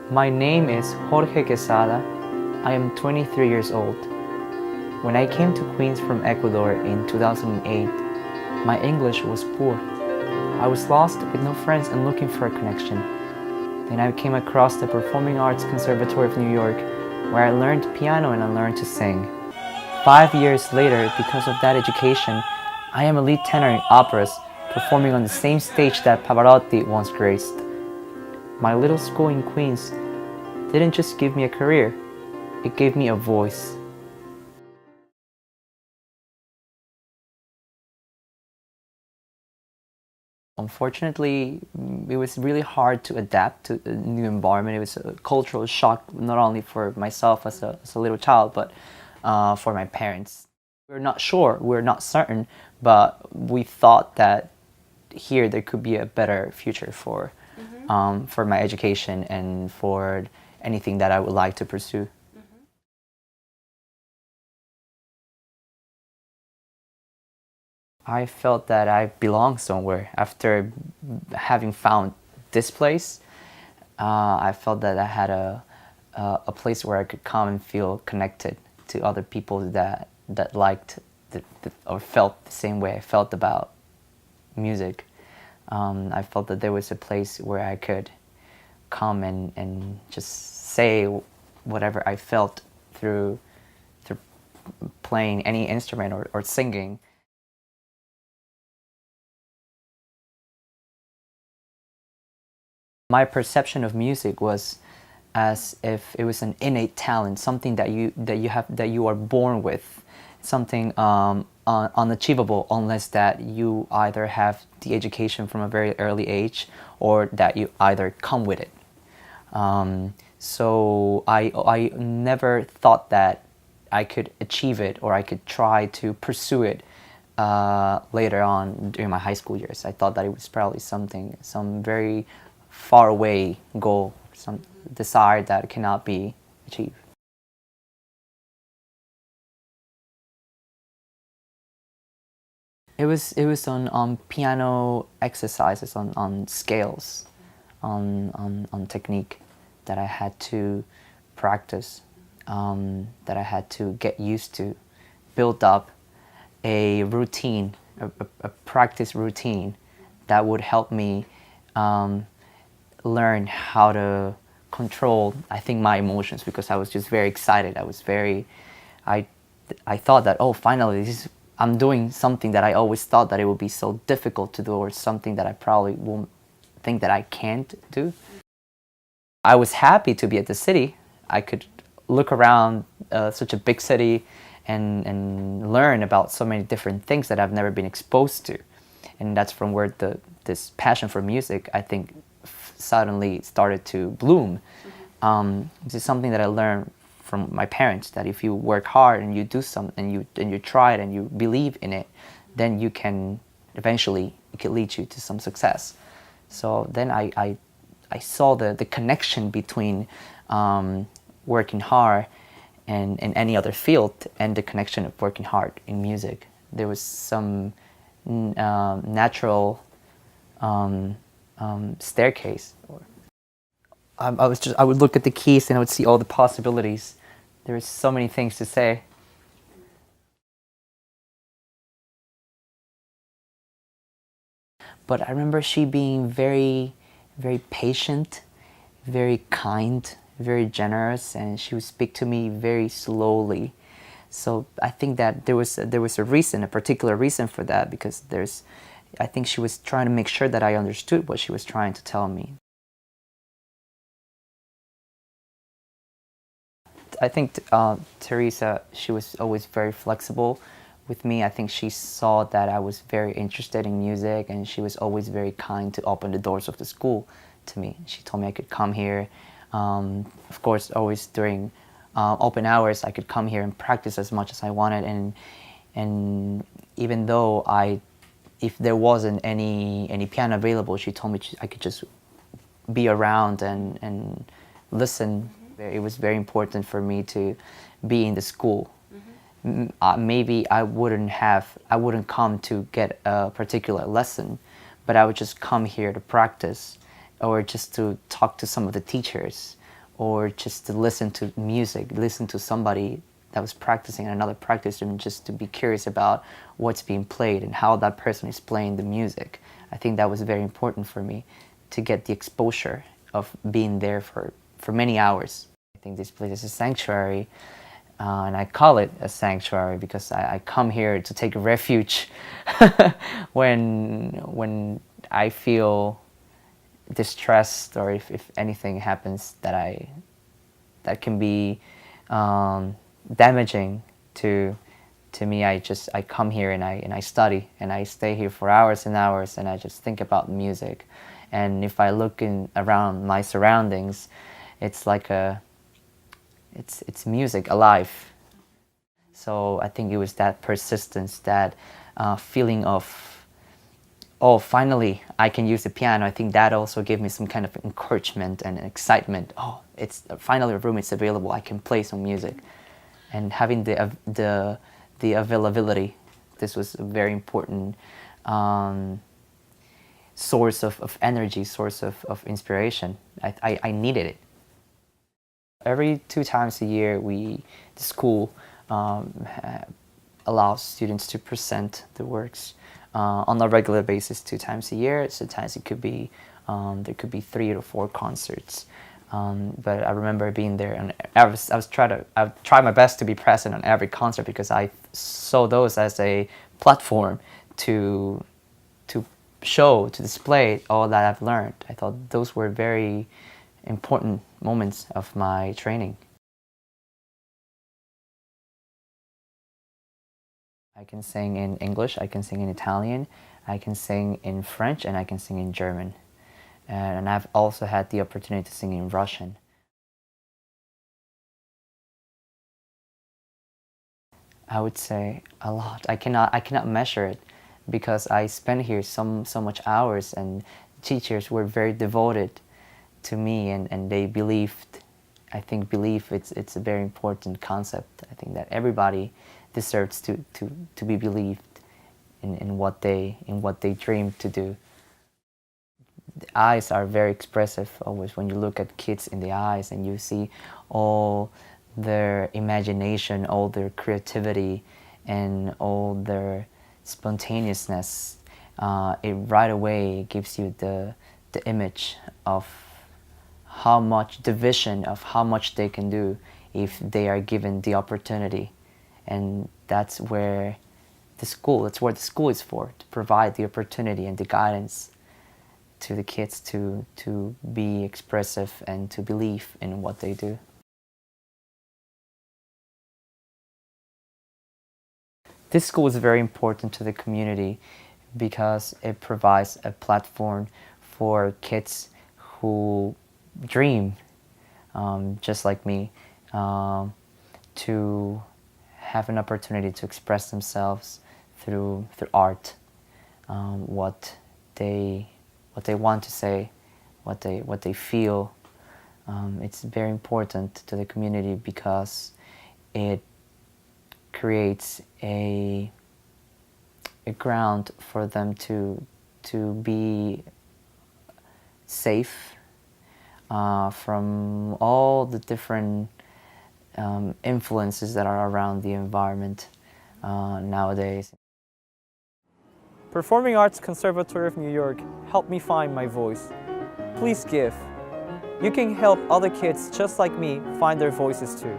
My name is Jorge Quezada. I am 23 years old. When I came to Queens from Ecuador in 2008, my English was poor. I was lost with no friends and looking for a connection. Then I came across the Performing Arts Conservatory of New York, where I learned piano and I learned to sing. 5 years later, because of that education, I am a lead tenor in operas, performing on the same stage that Pavarotti once graced. My little school in Queens didn't just give me a career, it gave me a voice. Unfortunately, it was really hard to adapt to a new environment. It was a cultural shock, not only for myself as a little child, but for my parents. We're not sure, we're not certain, but we thought that here there could be a better future for my education and for anything that I would like to pursue. I felt that I belonged somewhere after having found this place. I felt that I had a place where I could come and feel connected to other people that liked or felt the same way I felt about music. I felt that there was a place where I could come and just say whatever I felt through playing any instrument or singing. My perception of music was as if it was an innate talent, something that you are born with, something unachievable unless that you either have the education from a very early age or that you either come with it. So I never thought that I could achieve it or I could try to pursue it later on during my high school years. I thought that it was probably some very far away goal, some desire that cannot be achieved. It was on piano exercises, on scales, on technique that I had to practice, that I had to get used to, build up a routine, a practice routine that would help me learn how to control, I think, my emotions, because I was just very excited. I thought that, oh, finally, I'm doing something that I always thought that it would be so difficult to do, or something that I probably won't think that I can't do. I was happy to be at the city. I could look around such a big city and learn about so many different things that I've never been exposed to. And that's from where this passion for music, I think, suddenly started to bloom. This is something that I learned from my parents, that if you work hard and you do something and you try it and you believe in it, then you can eventually, it can lead you to some success. So then I saw the connection between working hard and in any other field, and the connection of working hard in music. There was some natural staircase. I would look at the keys and I would see all the possibilities. There were so many things to say. But I remember she being very, very patient, very kind, very generous, and she would speak to me very slowly. So I think that there was a reason, a particular reason for that, because I think she was trying to make sure that I understood what she was trying to tell me. I think Teresa, she was always very flexible with me. I think she saw that I was very interested in music, and she was always very kind to open the doors of the school to me. She told me I could come here. Of course, always during open hours, I could come here and practice as much as I wanted. And even though if there wasn't any piano available, she told me I could just be around and listen. It was very important for me to be in the school. Maybe I wouldn't come to get a particular lesson, but I would just come here to practice, or just to talk to some of the teachers, or just to listen to music, listen to somebody that was practicing in another practice room, just to be curious about what's being played and how that person is playing the music. I think that was very important for me, to get the exposure of being there for many hours. I think this place is a sanctuary, and I call it a sanctuary because I come here to take refuge when I feel distressed, or if anything happens that can be damaging to me. I come here and I study, and I stay here for hours and hours, and I just think about music. And if I look around my surroundings, it's like it's music alive. So I think it was that persistence, that feeling of, oh, finally I can use the piano. I think that also gave me some kind of encouragement and excitement. Oh, it's finally a room is available. I can play some music, and having the availability. This was a very important source of energy, source of inspiration. I needed it. Every 2 times a year, the school allows students to present the works on a regular basis 2 times a year. Sometimes it could be there could be 3 to 4 concerts. But I remember being there, and I tried my best to be present on every concert, because I saw those as a platform to show, to display all that I've learned. I thought those were very important moments of my training. I can sing in English, I can sing in Italian, I can sing in French, and I can sing in German. And I've also had the opportunity to sing in Russian. I would say a lot. I cannot measure it, because I spent here so much hours, and teachers were very devoted to me, and they believed. I think belief, it's a very important concept. I think that everybody deserves to be believed in what they dream to do. The eyes are very expressive always. When you look at kids in the eyes and you see all their imagination, all their creativity, and all their spontaneousness, it right away gives you the image of how much, the vision of how much they can do if they are given the opportunity. And that's where the school is for, to provide the opportunity and the guidance to the kids to be expressive and to believe in what they do. This school is very important to the community because it provides a platform for kids who dream, just like me, to have an opportunity to express themselves through art, what they want to say, what they feel. It's very important to the community because it creates a ground for them to be safe from all the different influences that are around the environment nowadays. Performing Arts Conservatory of New York helped me find my voice. Please give. You can help other kids just like me find their voices too.